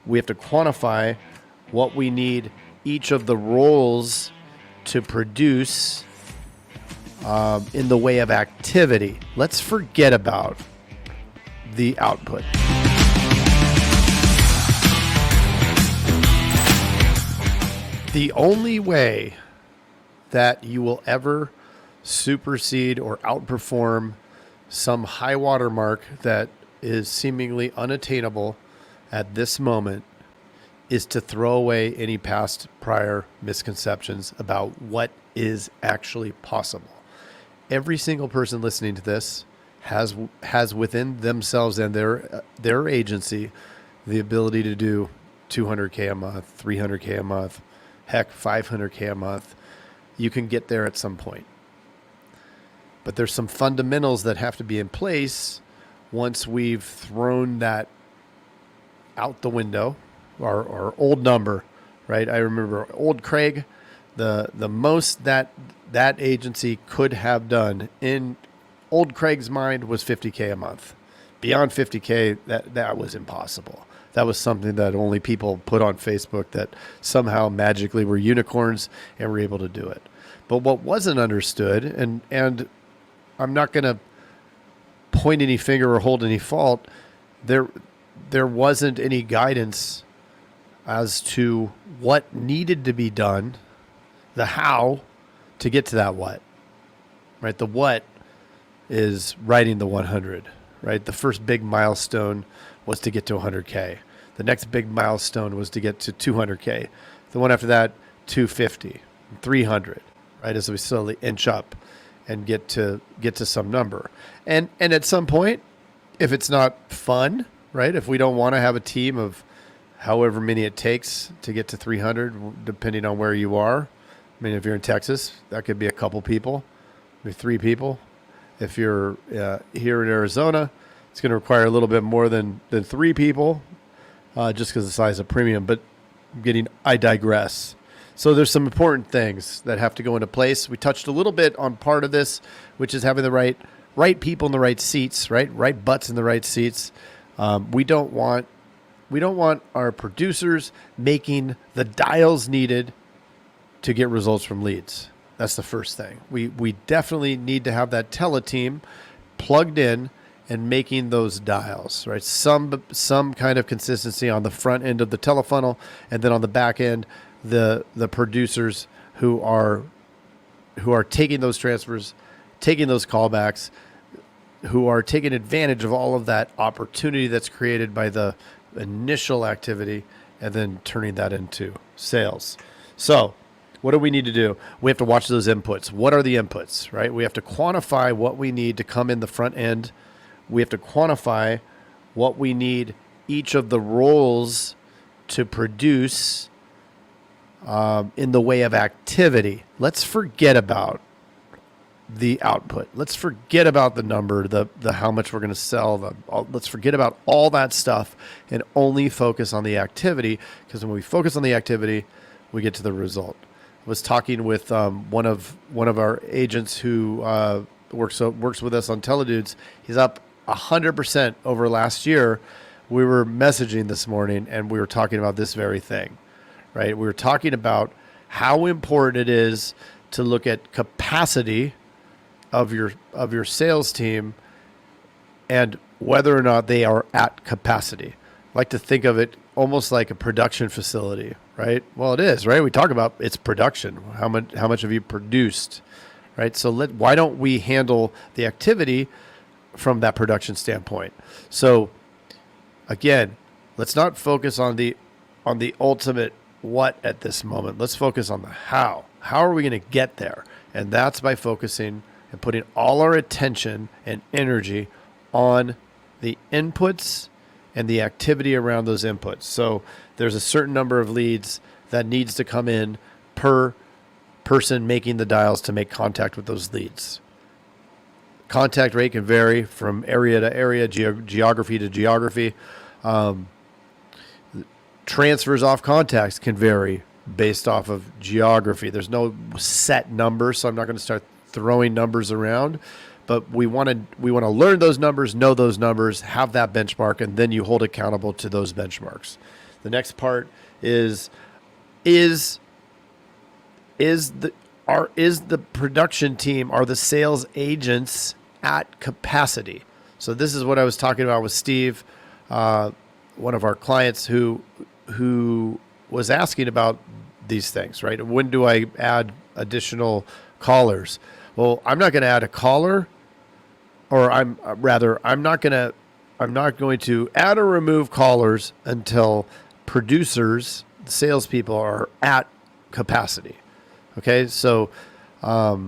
We have to quantify what we need each of the roles to produce in the way of activity. Let's forget about the output. The only way that you will ever supersede or outperform some high water mark that is seemingly unattainable at this moment is to throw away any past prior misconceptions about what is actually possible. Every single person listening to this has within themselves and their agency the ability to do 200K a month, 300K a month, heck, 500K a month. You can get there at some point. But there's some fundamentals that have to be in place once we've thrown that out the window, our old number, right? I remember old Craig, the most that agency could have done in old Craig's mind was 50K a month. Beyond 50K, that was impossible. That was something that only people put on Facebook that somehow magically were unicorns and were able to do it. But what wasn't understood, and I'm not going to point any finger or hold any fault, there wasn't any guidance as to what needed to be done, the how to get to that what, right? The what is writing the 100, right? The first big milestone was to get to 100K. The next big milestone was to get to 200K. The one after that, 250, 300, right? As we slowly inch up and get to some number. And at some point, if it's not fun, right? If we don't want to have a team of however many it takes to get to 300, depending on where you are. I mean, if you're in Texas, that could be a couple people, maybe 3 people. If you're here in Arizona, it's going to require a little bit more than 3 people, just because of the size of premium. But I digress. So there's some important things that have to go into place. We touched a little bit on part of this, which is having the right people in the right seats, right butts in the right seats. We don't want our producers making the dials needed to get results from leads. That's the first thing. We definitely need to have that tele-team plugged in and making those dials, right? Some kind of consistency on the front end of the telefunnel, and then on the back end, the producers who are taking those transfers, taking those callbacks, who are taking advantage of all of that opportunity that's created by the initial activity and then turning that into sales. So what do we need to do? We have to watch those inputs. What are the inputs, right? We have to quantify what we need to come in the front end. We have to quantify what we need each of the roles to produce in the way of activity. Let's forget about the output. Let's forget about the number, the how much we're going to sell. Let's forget about all that stuff and only focus on the activity, because when we focus on the activity, we get to the result. I was talking with one of our agents who works with us on Teledudes. He's up 100% over last year. We were messaging this morning and we were talking about this very thing, right? We were talking about how important it is to look at capacity of your sales team and whether or not they are at capacity. I like to think of it almost like a production facility, right? Well, it is, right? We talk about its production. How much have you produced, right? So why don't we handle the activity from that production standpoint? So again, let's not focus on the ultimate what at this moment. Let's focus on the how. How are we going to get there? And that's by focusing and putting all our attention and energy on the inputs and the activity around those inputs. So there's a certain number of leads that needs to come in per person making the dials to make contact with those leads. Contact rate can vary from area to area, geography to geography. Transfers off contacts can vary based off of geography. There's no set number, so I'm not going to start throwing numbers around, but we want to learn those numbers, know those numbers, have that benchmark, and then you hold accountable to those benchmarks. The next part is is the production team, are the sales agents at capacity? So this is what I was talking about with Steve, one of our clients who was asking about these things, right? When do I add additional callers? Well, I'm not going to add a caller, or I'm not going to add or remove callers until producers, salespeople, are at capacity. Okay, so, or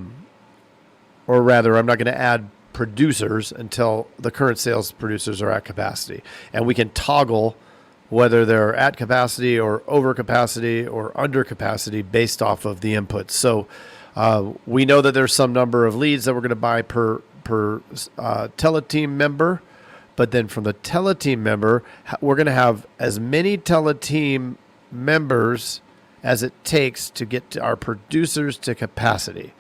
rather, I'm not going to add producers until the current sales producers are at capacity. And we can toggle whether they're at capacity or over capacity or under capacity based off of the inputs. So we know that there's some number of leads that we're going to buy per teleteam member. But then from the teleteam member, we're going to have as many teleteam members as it takes to get to our producers to capacity.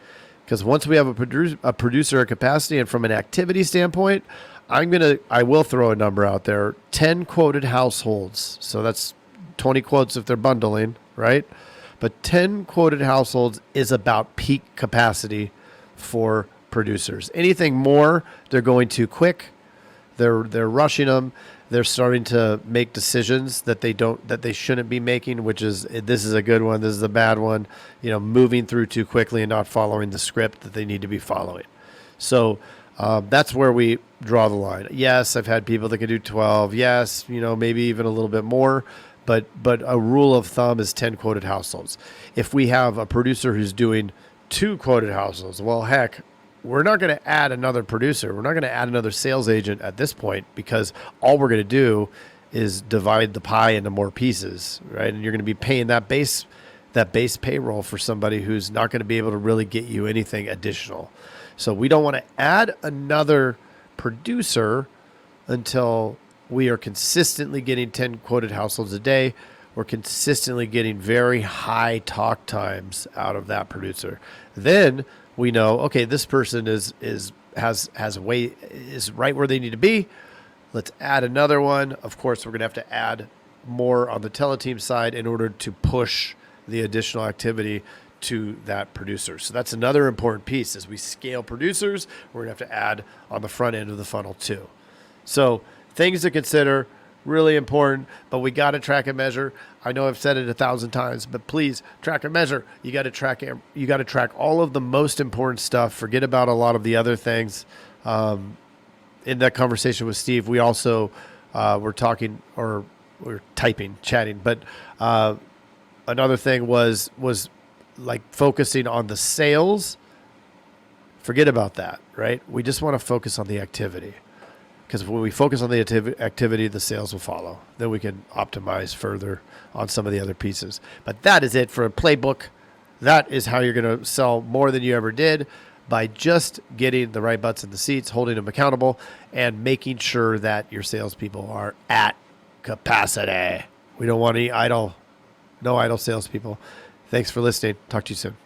Because once we have a producer at capacity, and from an activity standpoint, I will throw a number out there, 10 quoted households. So that's 20 quotes if they're bundling, right? But 10 quoted households is about peak capacity for producers. Anything more, they're going too quick. They're rushing them. They're starting to make decisions that they shouldn't be making, which is, this is a good one, this is a bad one, moving through too quickly and not following the script that they need to be following. So that's where we draw the line. Yes, I've had people that can do 12. Yes, maybe even a little bit more, but a rule of thumb is 10 quoted households. If we have a producer who's doing 2 quoted households, well, heck, we're not going to add another producer. We're not going to add another sales agent at this point, because all we're going to do is divide the pie into more pieces, right? And you're going to be paying that base payroll for somebody who's not going to be able to really get you anything additional. So we don't want to add another producer until we are consistently getting 10 quoted households a day. We're consistently getting very high talk times out of that producer. Then we know, okay, this person is right where they need to be. Let's add another one. Of course, we're going to have to add more on the teleteam side in order to push the additional activity to that producer. So that's another important piece. As we scale producers, we're going to have to add on the front end of the funnel too. So things to consider, really important, but we got to track and measure. I know I've said it 1,000 times, but please track and measure. You got to track all of the most important stuff. Forget about a lot of the other things. In that conversation with Steve, we also were talking, or we're chatting, but another thing was like focusing on the sales. Forget about that, right? We just want to focus on the activity. Because when we focus on the activity, the sales will follow. Then we can optimize further on some of the other pieces. But that is it for a playbook. That is how you're going to sell more than you ever did, by just getting the right butts in the seats, holding them accountable, and making sure that your salespeople are at capacity. We don't want no idle salespeople. Thanks for listening. Talk to you soon.